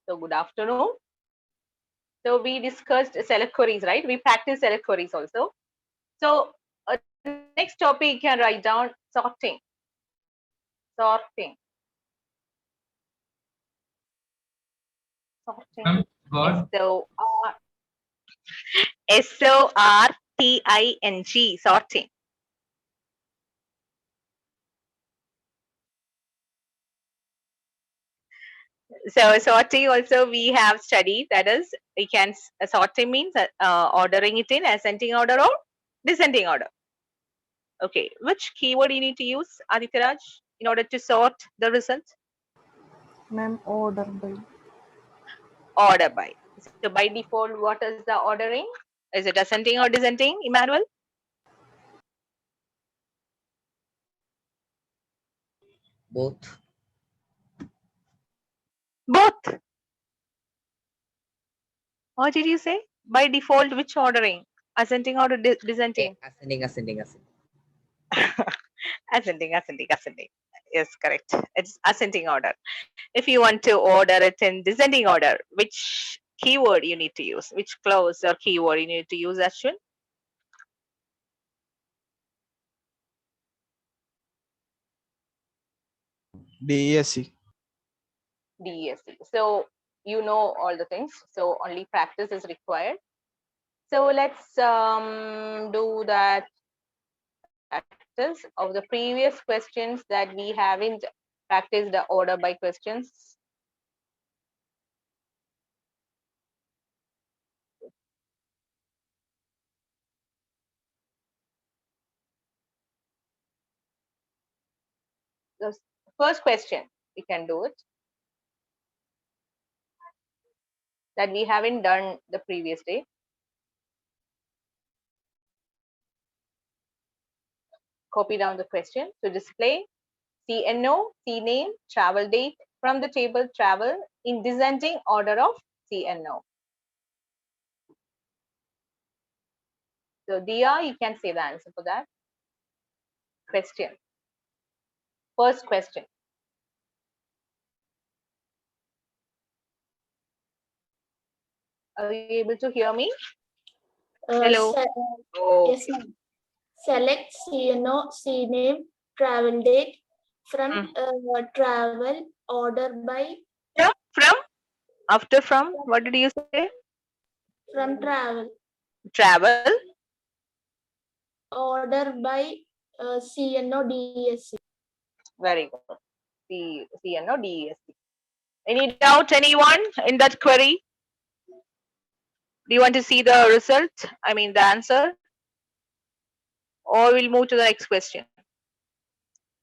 So good afternoon. So we discussed select queries, right? We practiced select queries also. So next topic you can write down sorting. Sorting. Sorting. God. SORTING. Sorting. So sorting also we have studied, that is we can sorting means ordering it in ascending order or descending order. Okay, which keyword you need to use, Adityaraj, in order to sort the result? Ma'am, order by. Order by. So by default, what is the ordering? Is it ascending or descending, Emmanuel? Both. Both. What did you say? By default, which ordering? Ascending or descending? Ascending. Ascending. Yes, correct. It's ascending order. If you want to order it in descending order, which keyword you need to use? Which clause or keyword you need to use, Ashwin? DESC. DESC. So you know all the things. So only practice is required. So let's do that practice of the previous questions that we haven't practiced the order by questions. The first question, we can do it, that we haven't done the previous day. Copy down the question to display CNO, CNAME, travel date from the table travel in descending order of CNO. So Dia, you can say the answer for that question. First question. Are you able to hear me? Hello. Oh, Yes, ma'am. Select CNO, CNAME, travel date from travel order by. From? After from? What did you say? From travel. Travel. Order by CNO, DESC. Very good. CNO, DESC. Any doubt, anyone in that query? Do you want to see the result? I mean the answer? Or we'll move to the next question.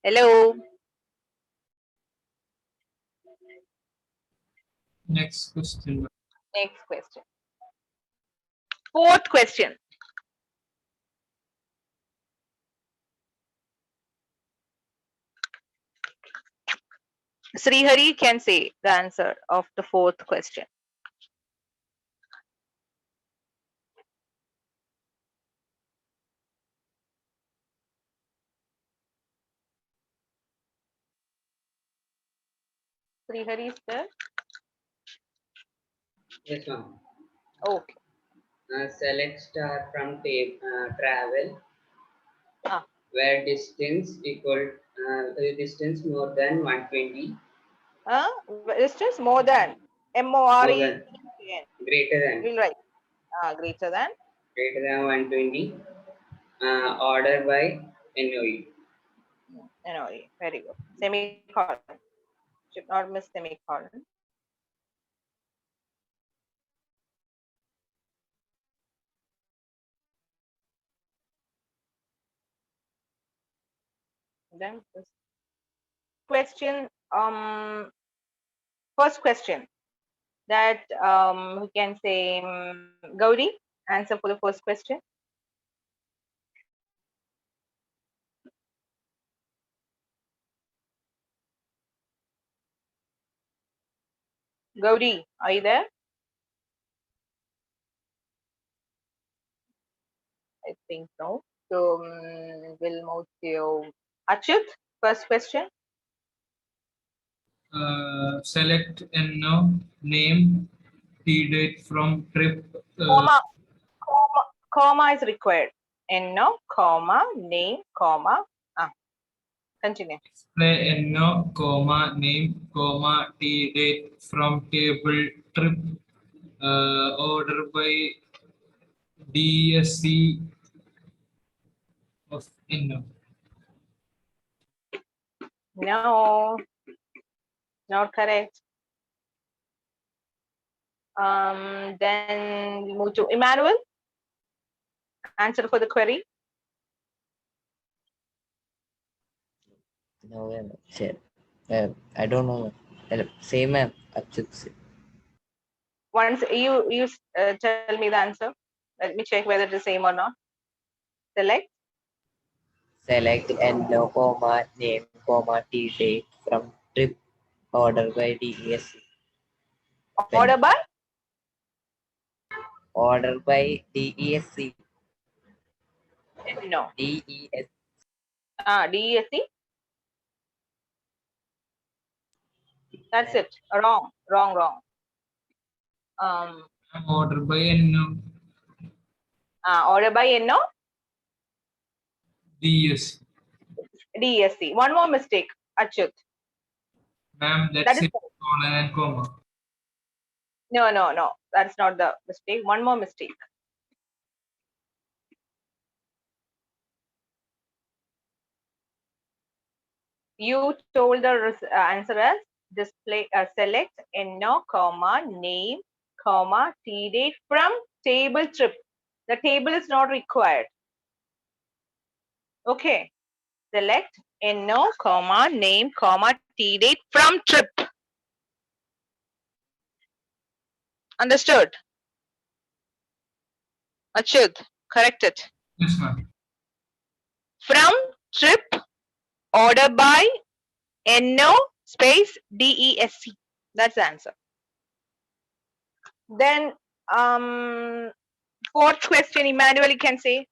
Hello. Next question. Next question. Fourth question. Srihari can say the answer of the fourth question. Srihari is there? Yes, ma'am. Okay. Select star from travel where distance equal distance more than 120. Distance more than MORE. More than. Greater than. We'll write greater than. Greater than 120. Order by NOE. NOE. Very good. Semicolon. Should not miss semicolon. Then question, first question that we can say Gauri, answer for the first question. Gauri, are you there? I think no. So we'll move to Achyut, first question. Select no name date from trip. Comma is required. No, comma, name, comma. Continue. Display no comma name comma date from table trip. Order by DSC of no. No, not correct. Then we move to Emmanuel. Answer for the query. No, sure. I don't know. Same, Achut. Once you tell me the answer. Let me check whether it is same or not. Select. Select no comma name comma date from trip. Order by DESC. Order by Order by DESC. no. DESC. DESC. That's it. Wrong. Order by no. Order by no. DSC. DSC. One more mistake, Achut. Ma'am, That that's is it. Colon and comma. no. That's not the mistake. One more mistake. You told the answer as display select no comma name comma date from table trip. The table is not required. Okay. Select no comma name comma date from trip. Understood? Achut, correct it. Yes, ma'am. From trip, order by no space DESC. That's the answer. Then fourth question, Emmanuel, you can say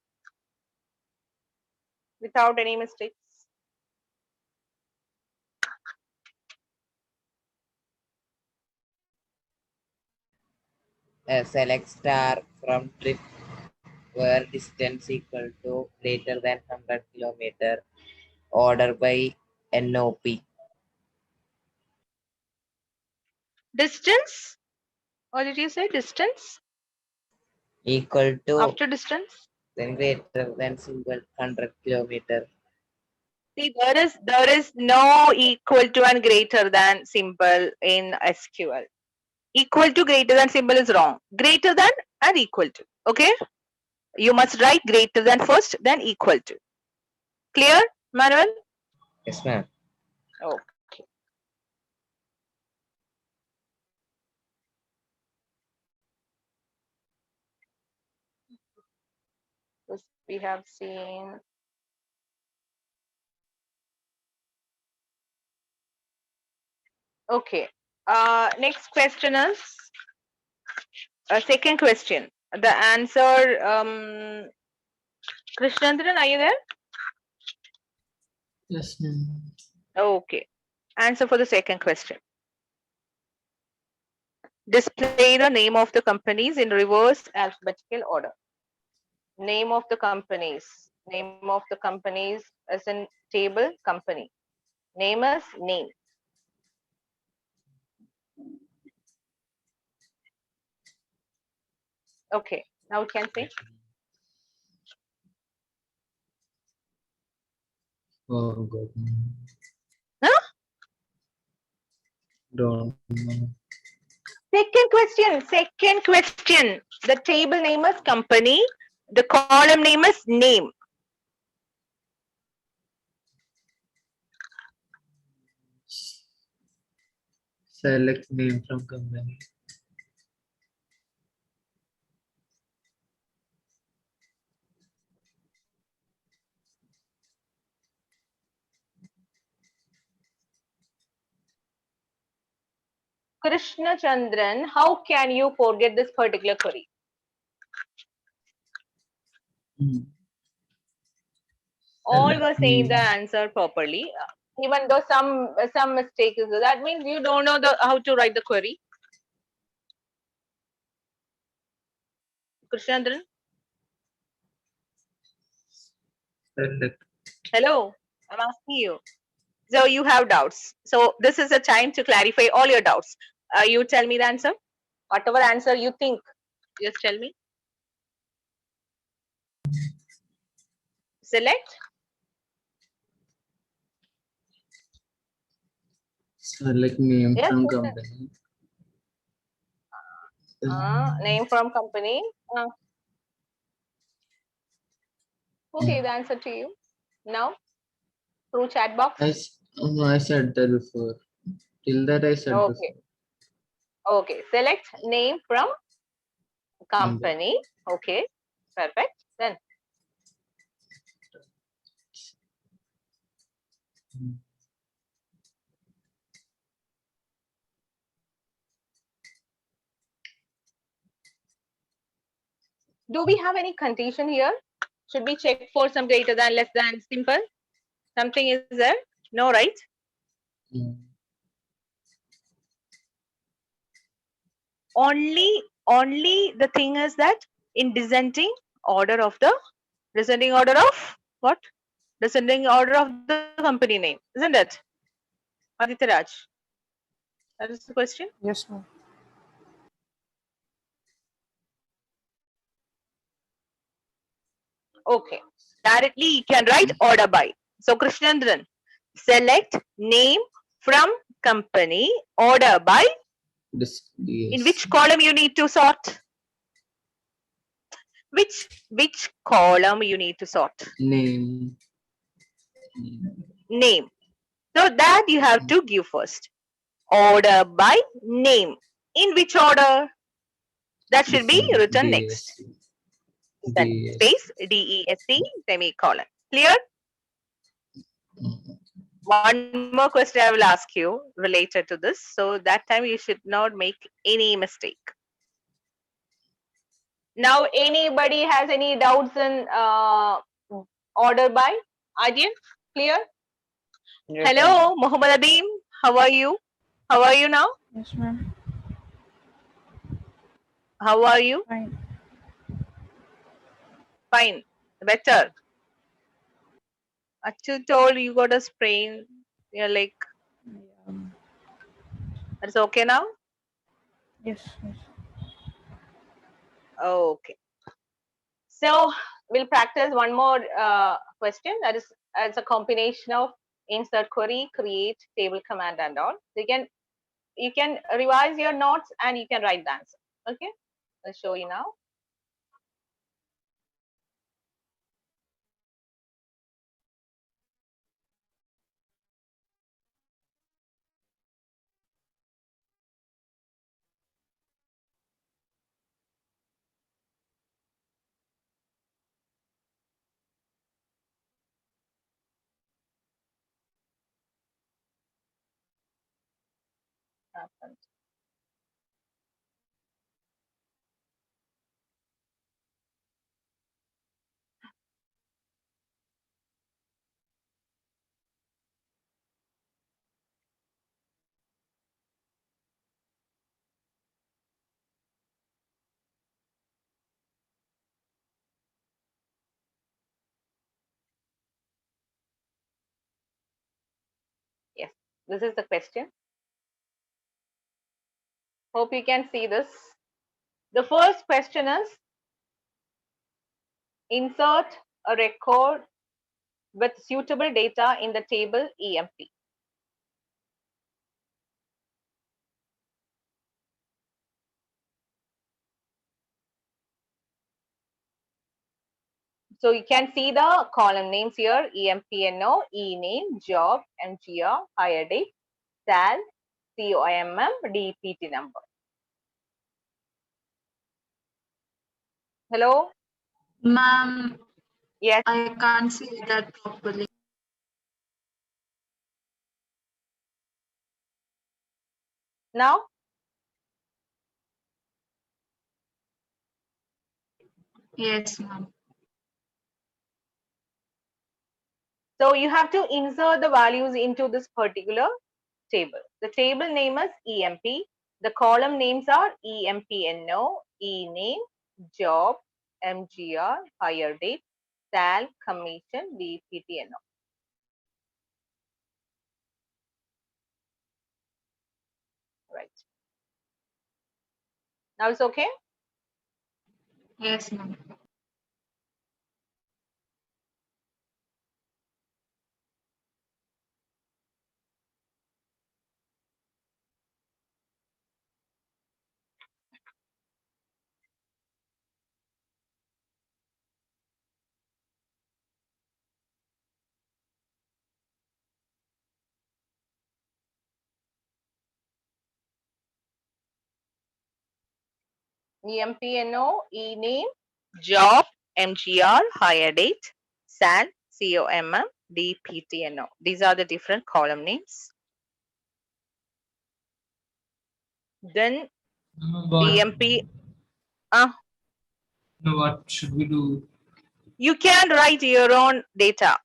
without any mistakes. Select star from trip where distance equal to greater than 100 kilometer. Order by NOP. Distance? What did you say? Distance? Equal to After distance? then greater than symbol 100 kilometer. See, there is no equal to and greater than symbol in SQL. Equal to greater than symbol is wrong. Greater than and equal to. Okay? You must write greater than first, then equal to. Clear, Manuel? Yes, ma'am. Okay. This we have seen. Okay. Next question is second question. The answer, Krishnandran, are you there? Yes, ma'am. Okay. Answer for the second question. Display the name of the companies in reverse alphabetical order. Name of the companies. Name of the companies as in table company. Name is name. Okay. Now we can see. Oh, God. Huh? Don't know. Second question. The table name is company. The column name is name. Select name from company. Krishna Chandran, how can you forget this particular query? All were saying the answer properly. Even though some mistake is there, that means you don't know how to write the query. Krishnandran, Select. hello, I'm asking you. So you have doubts. So this is a time to clarify all your doubts. You tell me the answer. Whatever answer you think, just tell me. Select. Select name Yes, from yes, yes. company. Name from company. Okay, the answer to you now through chat box. I said that before. Till that I said Okay. Okay. Select name from before. company. Okay. Perfect. Then do we have any condition here? Should we check for some greater than, less than, simple? Something is there? No, right? Only the thing is that in descending order of what? Descending order of the company name, isn't it? Aditya Raj. That is the question. Yes, ma'am. Okay. Directly you can write order by. So Krishnandran, select name from company order by. In which column you need to sort? Which column you need to sort? Name. Name. So that you have to give first. Order by name. In which order? That should be written next. Then space DESC semicolon. Clear? One more question I will ask you related to this. So that time you should not make any mistake. Now, anybody has any doubts in order by? Aryan, clear? Yes, Hello, Muhammad Adim. How are you? How are you now? Yes, ma'am. How are you? Fine. Fine. Better. Achu told you got a sprain. You're like, Um, it's okay now? yes, yes. Okay. So we'll practice one more question. That is, it's a combination of insert query, create, table command, and all. So you can revise your notes and you can write the answer. Okay, I'll show you now. Yes, this is the question. Hope you can see this. The first question is, insert a record with suitable data in the table EMP. So you can see the column names here: EMPNO, E name, job, MGR, hire date, SAL, COMM, DPT number. Hello? Ma'am, Yes. I can't see that properly. Now? Yes, ma'am. So you have to insert the values into this particular table. The table name is EMP. The column names are EMPNO, E-name, job, MGR, hire date, SAL, commission, DPTNO. Right. Now it's okay? Yes, ma'am. EMPNO, E-name, job, MGR, hire date, SAL, COMM, DPTNO. These are the different column names. Then What, EMP, what should we do? you can write your own data.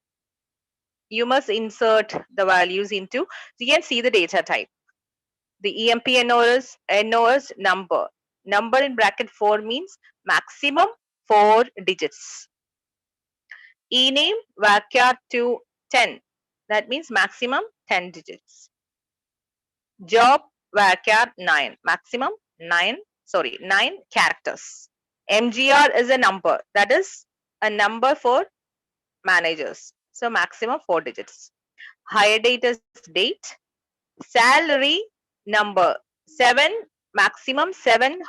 You must insert the values into, you can see the data type. The EMP NOS number. Number in bracket 4 means maximum 4 digits. E-name varchar to 10. That means maximum 10 digits. Job varchar 9. Maximum 9 characters. MGR is a number. That is a number for managers. So maximum 4 digits. Hire date is date. Salary number 7, maximum 7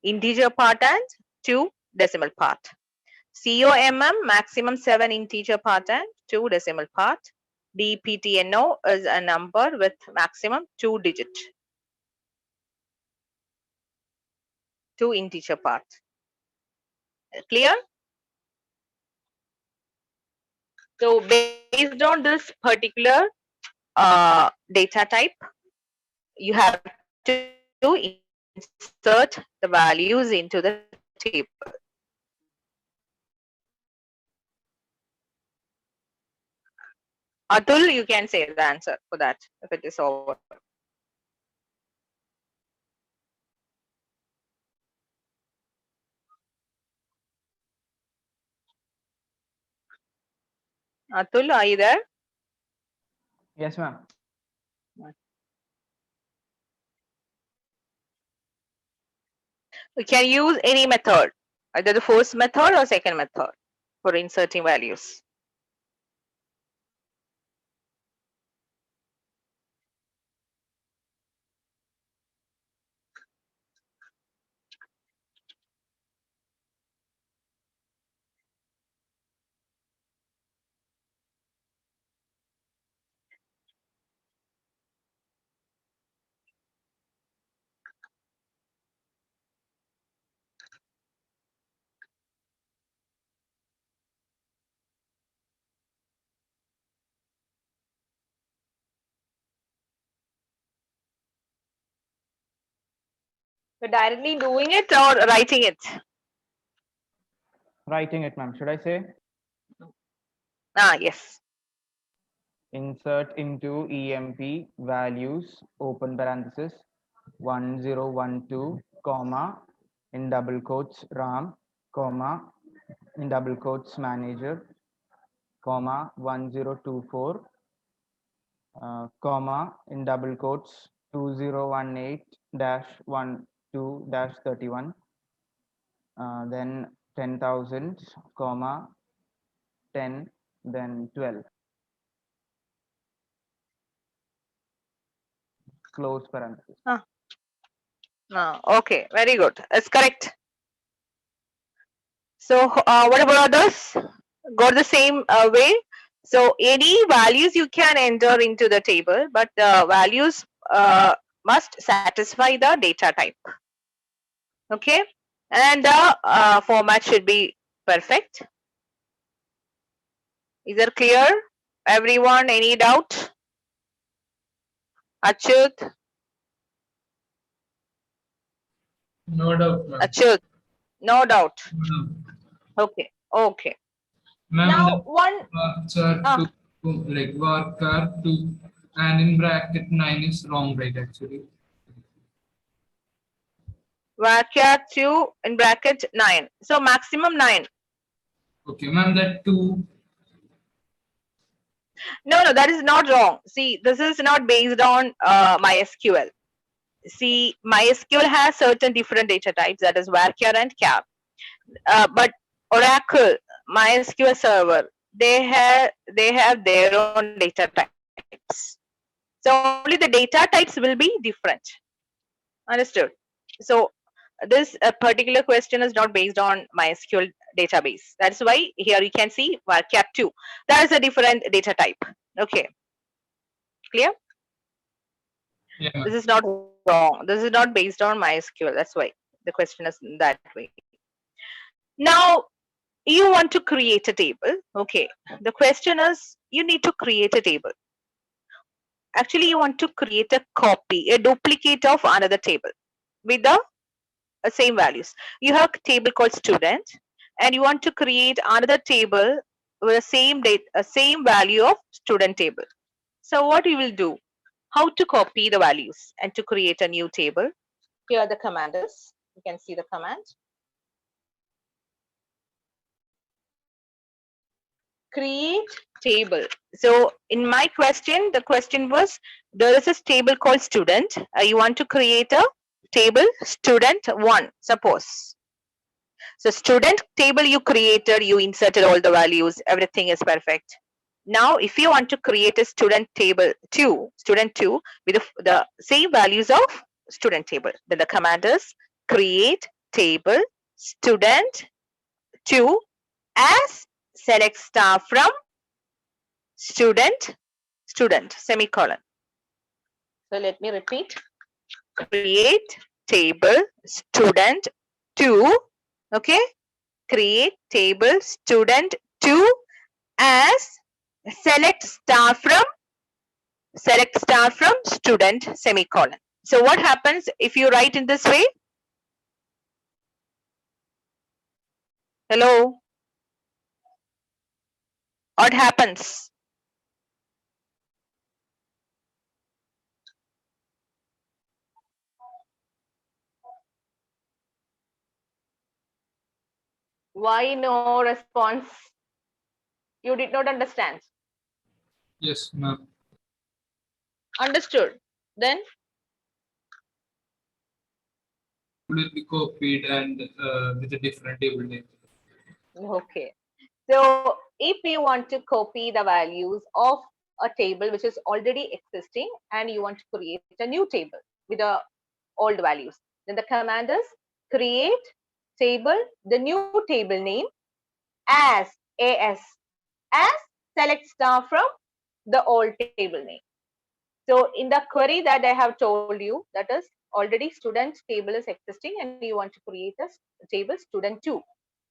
integer part and 2 decimal part. COMM maximum 7 integer part and 2 decimal part. DPTNO is a number with maximum 2 digit, 2 integer part. Clear? So based on this particular data type, you have to insert the values into the table. Atul, you can say the answer for that if it is over. Atul, are you there? Yes, ma'am. You can use any method, either the first method or second method for inserting values. So directly doing it or writing it? Writing it, ma'am. Should I say? Yes. Insert into EMP values, open parenthesis, 1012, comma, in double quotes, RAM, comma, in double quotes, manager, comma, 1024, comma, in double quotes, 2018-12-31, then 10,000, comma, 10, then 12. Close parenthesis. Okay, very good. That's correct. So what about others? Go the same way. So any values you can enter into the table, but the values must satisfy the data type. Okay, and the format should be perfect. Is that clear? Everyone, any doubt? Achyut? No doubt, ma'am. Achyut, no doubt. No doubt. Okay, okay. Ma'am, Now, one, varchar ah, to like varchar to and in bracket 9 is wrong, right? Actually. varchar 2 in bracket 9. So maximum 9. Okay, ma'am, that 2. No, that is not wrong. See, this is not based on MySQL. See, MySQL has certain different data types, that is varchar and char. But Oracle, MySQL server, they have their own data types. So only the data types will be different. Understood? So this particular question is not based on MySQL database. That's why here you can see varchar 2. That is a different data type. Okay, clear? Yeah, ma'am. This is not wrong. This is not based on MySQL. That's why the question is that way. Now, you want to create a table. Okay, the question is you need to create a table. Actually, you want to create a copy, a duplicate of another table with the same values. You have a table called student, and you want to create another table with the same date, same value of student table. So what you will do? How to copy the values and to create a new table? Here the command is. You can see the command. Create table. So in my question, the question was there is a table called student. You want to create a table student 1, suppose. So student table you created, you inserted all the values, everything is perfect. Now, if you want to create a student table 2, student 2 with the same values of student table, then the command is create table student 2 as select star from student semicolon. So let me repeat. Create table student 2. Okay. Create table student 2 as select star from student semicolon. So what happens if you write in this way? Hello? What happens? Why no response? You did not understand. Yes, ma'am. Understood. Then Will be copied and with a different table name. okay. So if you want to copy the values of a table which is already existing and you want to create a new table with the old values, then the command is create table, the new table name as select star from the old table name. So in the query that I have told you, that is already student table is existing and you want to create a table student 2.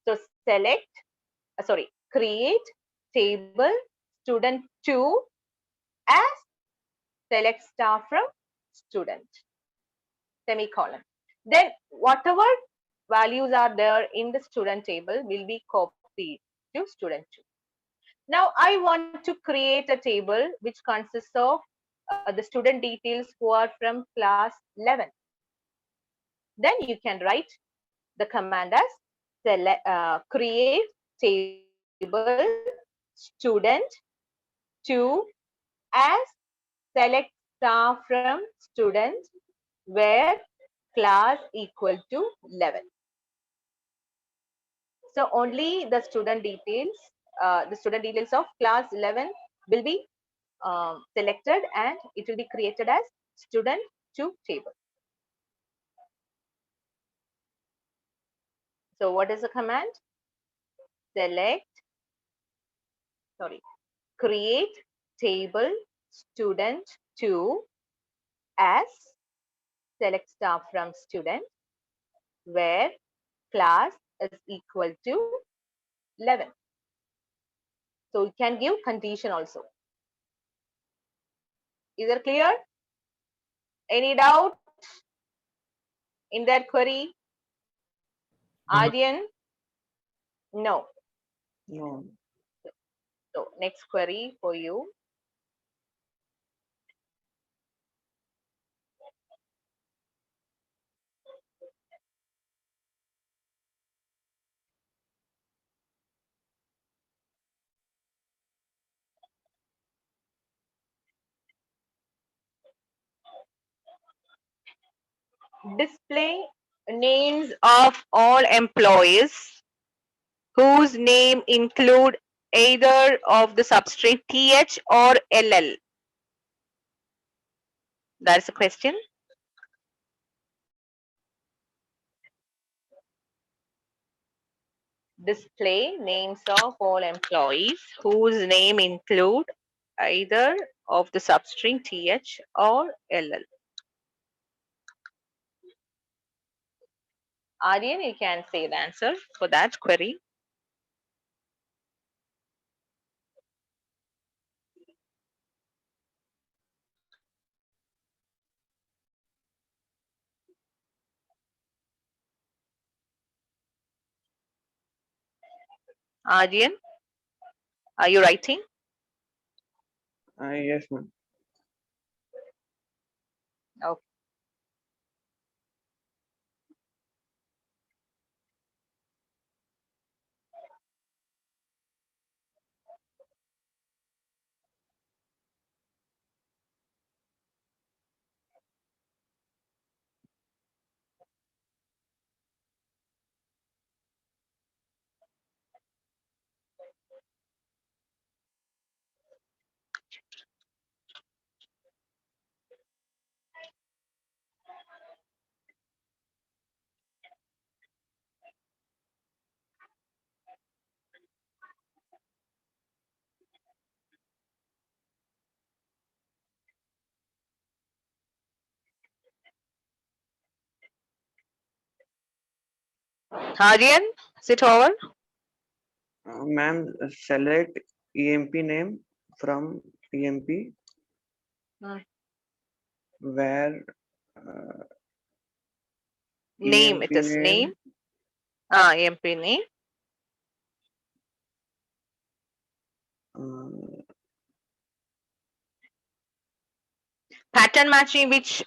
So select, create table student 2 as select star from student semicolon. Then whatever values are there in the student table will be copied to student 2. Now I want to create a table which consists of the student details who are from class 11. Then you can write the command as create table student 2 as select star from student where class equal to 11. So only the student details of class 11 will be selected and it will be created as student 2 table. So what is the command? Create table student 2 as select star from student where class is equal to 11. So you can give condition also. Is it clear? Any doubt in that query? No, ma'am. Aryan? No. No. So next query for you. Display names of all employees whose name include either of the substring th or ll. That's the question. Display names of all employees whose name include either of the substring th or ll. Aryan, you can say the answer for that query. Aryan, are you writing? Yes, ma'am. Okay. Aryan, is it over? Ma'am, select EMP name from EMP Hmm. where Name, EMP it is name. EMP name. uh, Pattern matching, which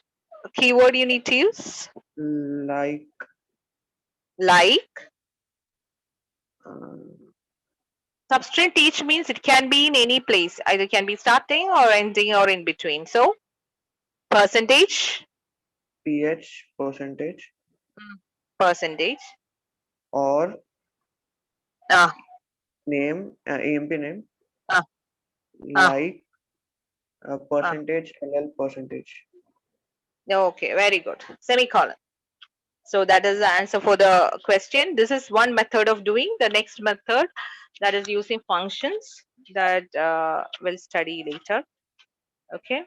keyword you need to use? like Like. uh, Substring teach means it can be in any place. Either can be starting or ending or in between. So percentage, PH percentage percentage. or Ah, name EMP name ah, ah, like ah. percentage LL percentage. Okay, very good. Semicolon. So that is the answer for the question. This is one method of doing. The next method, that is using functions, that we'll study later. Okay.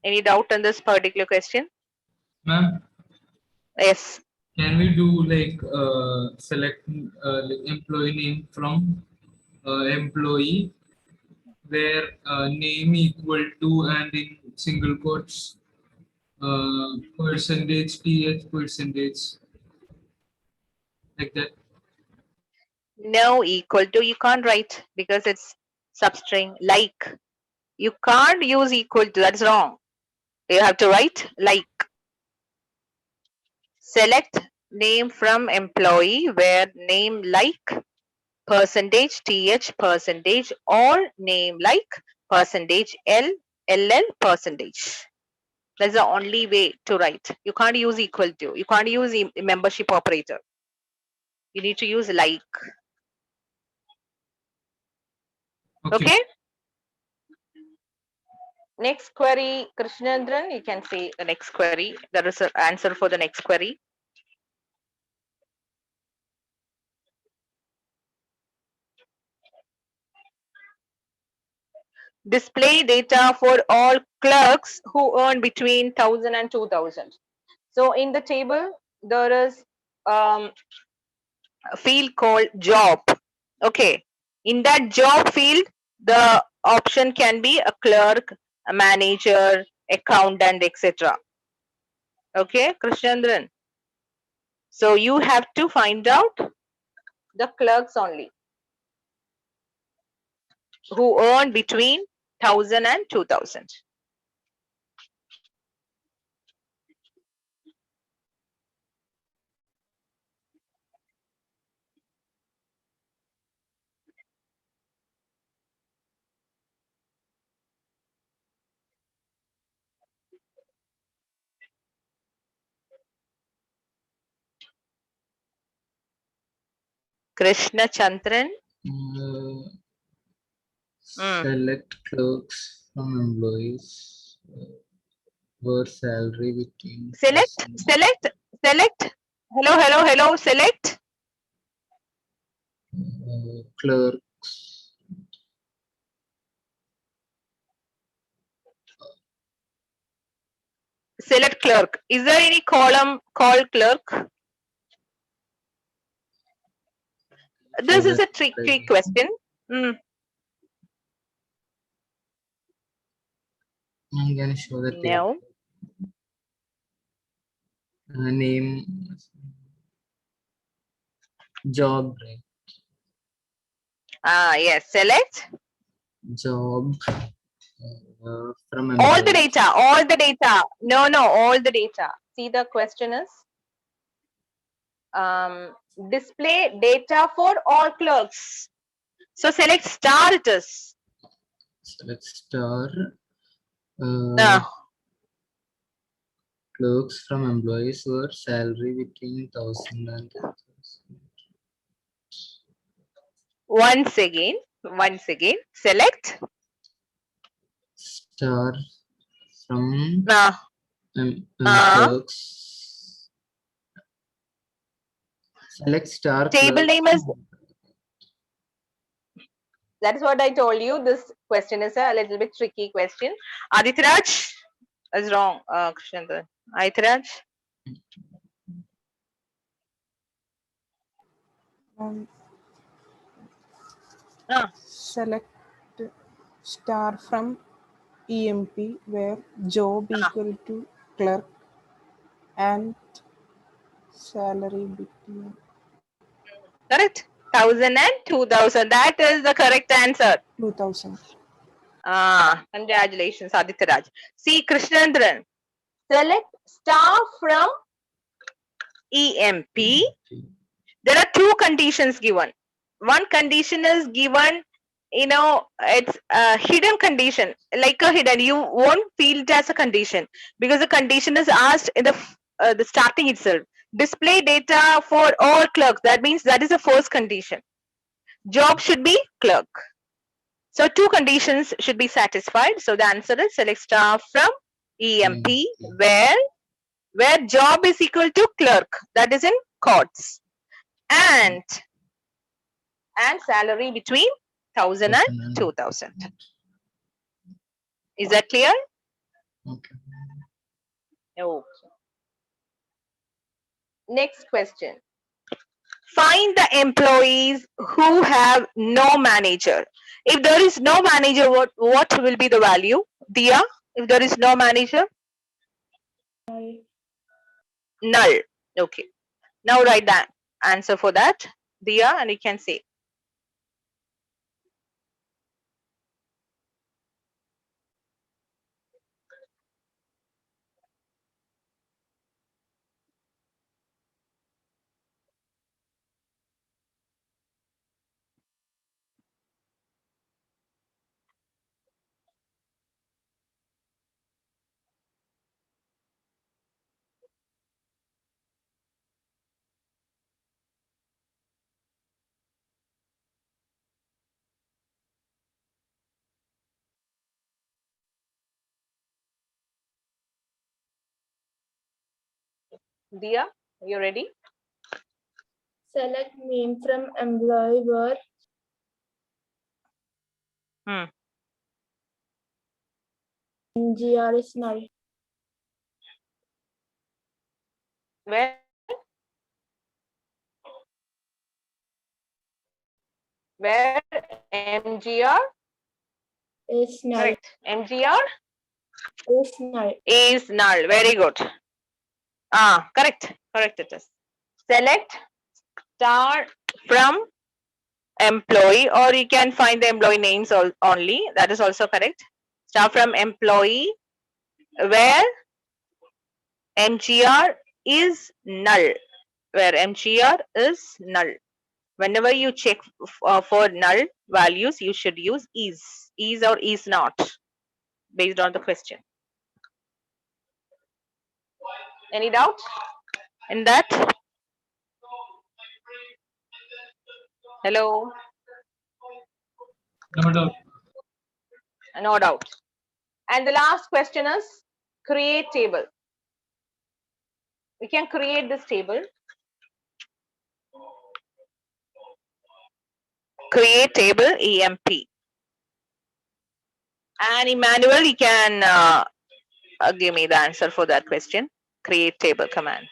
Any doubt on this particular question? Ma'am, Yes. can we do like select like employee name from employee where name equal to and in single quotes percentage th percentage like that? No, equal to you can't write because it's substring. Like, you can't use equal to. That's wrong. You have to write like. Select name from employee where name like percentage th percentage or name like percentage ll percentage. That's the only way to write. You can't use equal to. You can't use membership operator. You need to use like. Okay. Okay. Next query, Krishnendran, you can say the next query. There is an answer for the next query. Display data for all clerks who earn between 1,000 and 2,000. So in the table, there is a field called job. Okay. In that job field, the option can be a clerk, a manager, accountant, etc. Okay, Krishnendran. So you have to find out the clerks only. who earn between 1,000 and 2,000. Krishna Chandran. Select clerks from employees where salary between Select. Hello. Select. clerks. Select clerk. Is there any column called clerk? This is a tricky question. I'm gonna show the No. name, job, right? Yes. Select. Job from All the employees. data. No, all the data. See, the question is display data for all clerks. So select star it is. Select star. No. Clerks from employees were salary between 1,000 and 10,000. Once again, select. Star from No. clerks. Select star. Table clerks name is. from- That is what I told you. This question is a little bit tricky question. Aditiraj is wrong. Krishnendra. Aditiraj. Select star from EMP where job equal to clerk and salary between. Correct. 1,000 and 2,000. That is the correct answer. 2,000. Congratulations, Aditiraj. See, Krishnendran. Select star from EMP. There are two conditions given. One condition is given, it's a hidden condition, like a hidden. You won't feel it as a condition because the condition is asked in the starting itself. Display data for all clerks. That means that is the first condition. Job should be clerk. So two conditions should be satisfied. So the answer is select star from EMP where job is equal to clerk. That is in quotes. And salary between 1,000 and 2,000. Is that clear? Okay. Okay. Next question. Find the employees who have no manager. If there is no manager, what will be the value? Dia, if there is no manager? Null. Okay. Now write the answer for that, Dia, and you can say. Dia, you ready? Select name from employee where MGR is null. Where MGR is null. Correct. MGR Is null. is null. Very good. Correct. Correct it is. Select star from employee, or you can find the employee names only. That is also correct. Start from employee where MGR is null. Where MGR is null. Whenever you check for null values, you should use is or is not based on the question. Any doubt in that? Hello? No doubt. No doubt. And the last question is create table. We can create this table. Create table EMP. And Emmanuel, you can give me the answer for that question. Create table command.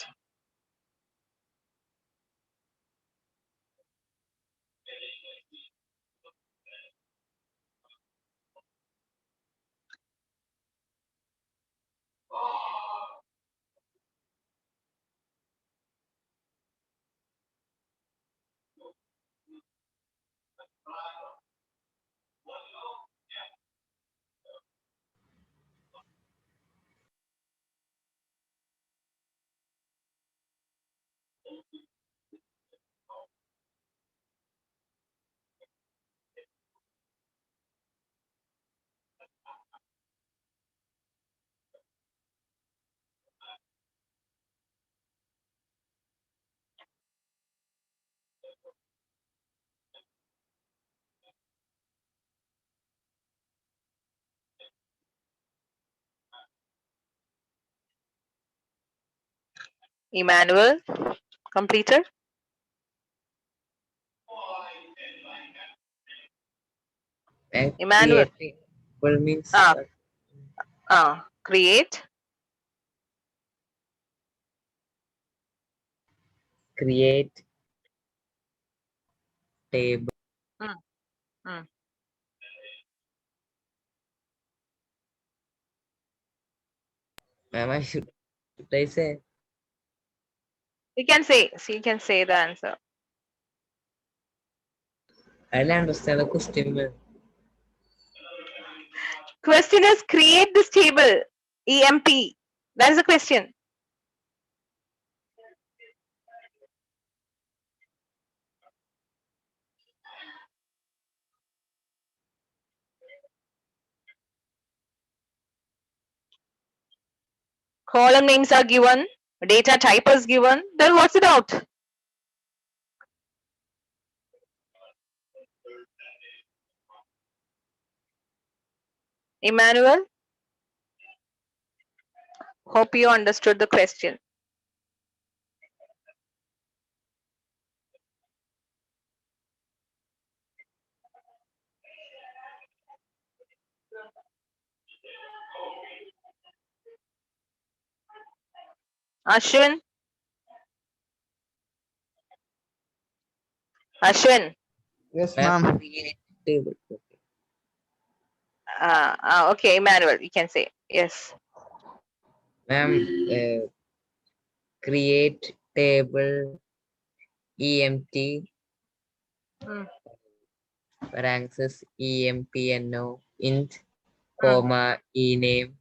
Emmanuel, completed? And Emmanuel. create table means Create create table. Mm. Ma'am, should I say? You can say, so you can say the answer. I don't understand the question. Ma'am. Question is create this table EMP. That is the question. Column names are given, data type is given, then what's the doubt? Emmanuel, hope you understood the question. Ashwin? Ashwin? Yes, Ma'am, ma'am. create table. Okay, Emmanuel, you can say. Yes. Ma'am, create table EMT parenthesis EMPNO int comma ename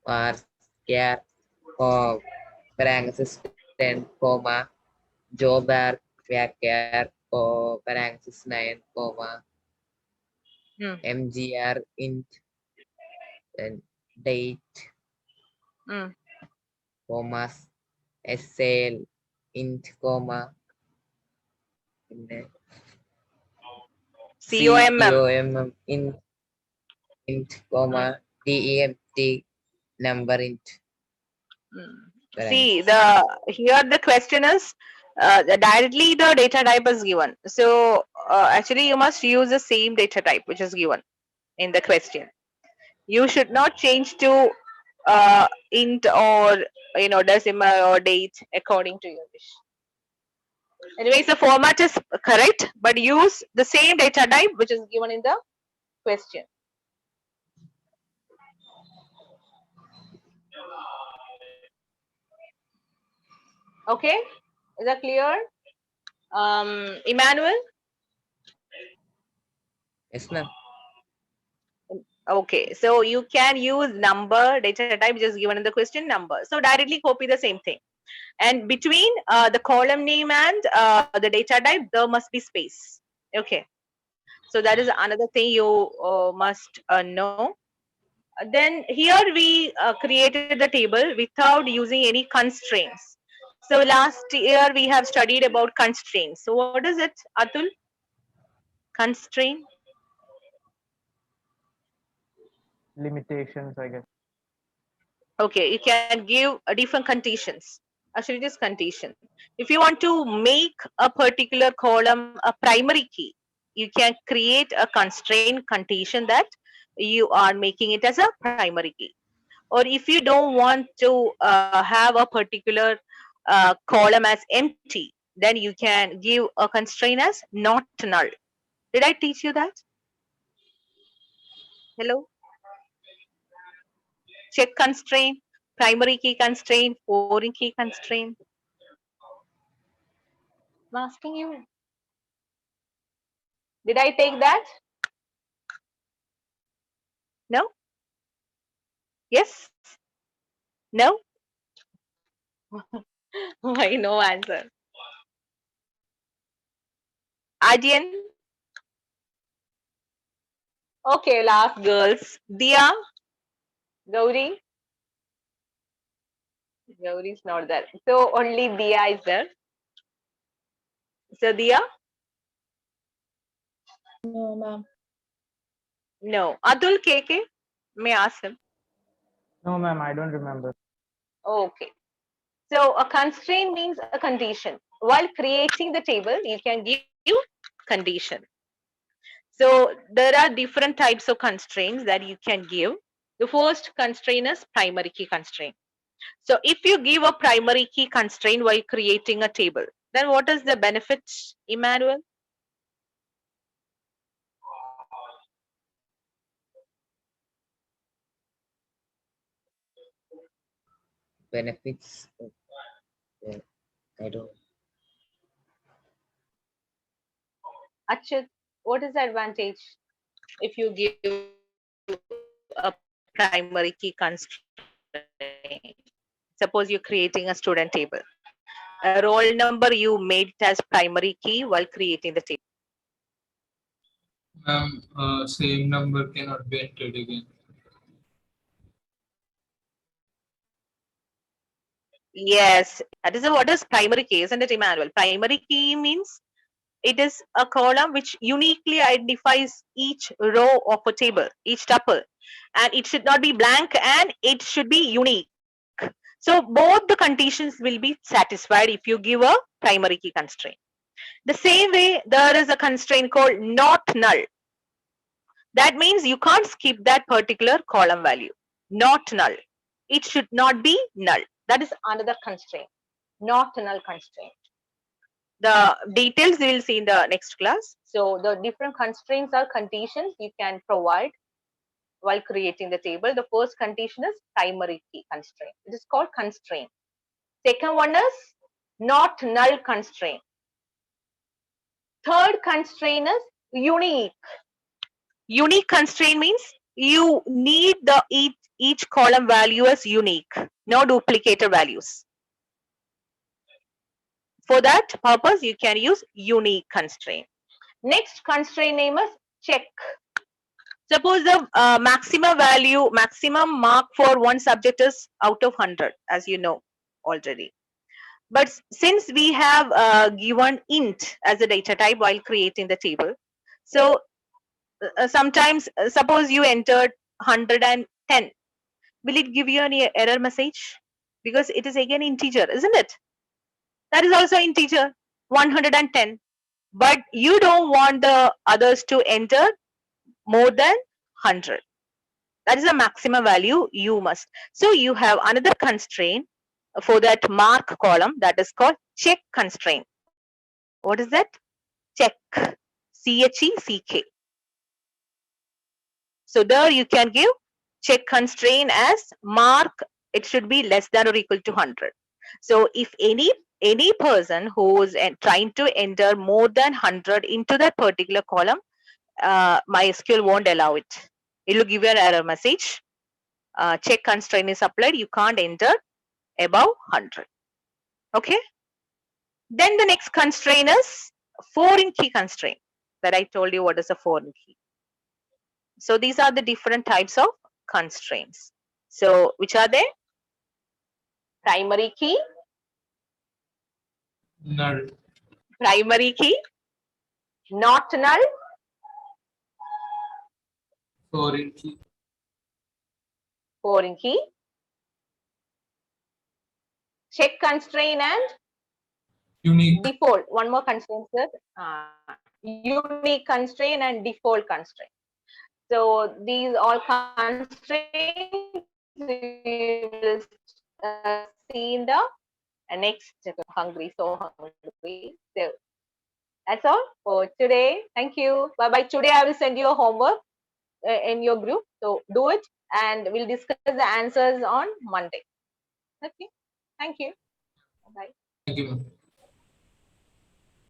var parenthesis 10 comma job var parenthesis 9 comma mgr int then date comma sal int comma COMM int comma DEMT number int. See, here the question is directly the data type is given. So actually you must use the same data type which is given in the question. You should not change to int or decimal or date according to your wish. Anyways, the format is correct, but use the same data type which is given in the question. Okay, is that clear? Emmanuel? Yes, ma'am. Okay, so you can use number, data type just given in the question, number. So directly copy the same thing. And between the column name and the data type, there must be space. Okay. So that is another thing you must know. Then here we created the table without using any constraints. So last year we have studied about constraints. So what is it, Atul? Constraint? Limitations, I guess. Okay, you can give different conditions. Actually, it is condition. If you want to make a particular column a primary key, you can create a constraint condition that you are making it as a primary key. Or if you don't want to have a particular column as empty, then you can give a constraint as not null. Did I teach you that? Hello? Check constraint, primary key constraint, foreign key constraint. I'm asking you. Did I take that? No? Yes? No? Why no answer? Aryan? Okay, last girls. Dia? Gauri? Gauri is not there. So only Dia is there. So Dia? No, ma'am. No. Atul KK? May I ask him? No, ma'am, I don't remember. Okay. So a constraint means a condition. While creating the table, you can give condition. So there are different types of constraints that you can give. The first constraint is primary key constraint. So if you give a primary key constraint while creating a table, then what is the benefit, Emmanuel? Benefits. I don't. Achyut, what is the advantage if you give a primary key constraint? Suppose you're creating a student table. A roll number you made it as primary key while creating the table. Same number cannot be entered again. Yes, that is what is primary key, isn't it, Emmanuel? Primary key means it is a column which uniquely identifies each row of a table, each tuple, and it should not be blank and it should be unique. So both the conditions will be satisfied if you give a primary key constraint. The same way, there is a constraint called not null. That means you can't skip that particular column value. Not null. It should not be null. That is another constraint. Not null constraint. The details we will see in the next class. So the different constraints are conditions you can provide while creating the table. The first condition is primary key constraint. It is called constraint. Second one is not null constraint. Third constraint is unique. Unique constraint means you need the each column value as unique, no duplicator values. For that purpose, you can use unique constraint. Next constraint name is check. Suppose the maximum mark for one subject is out of 100, as you know already. But since we have given int as a data type while creating the table, so sometimes suppose you entered 110, will it give you any error message? Because it is again integer, isn't it? That is also integer, 110. But you don't want the others to enter more than 100. That is the maximum value you must. So you have another constraint for that mark column that is called check constraint. What is that? Check. CHECK. So there you can give check constraint as mark. It should be less than or equal to 100. So if any person who is trying to enter more than 100 into that particular column, MySQL won't allow it. It will give you an error message. Check constraint is applied. You can't enter above 100. Okay. Then the next constraint is foreign key constraint that I told you what is a foreign key. So these are the different types of constraints. So which are they? Primary key, Null. primary key, not null, Foreign key. foreign key, check constraint and Unique. default. One more constraint, sir. Unique constraint and default constraint. So these all constraints we will see in the next hungry, so hungry. So that's all for today. Thank you. Bye bye. Today I will send you a homework in your group. So do it and we'll discuss the answers on Monday. Okay. Thank you. Bye. Thank you, ma'am.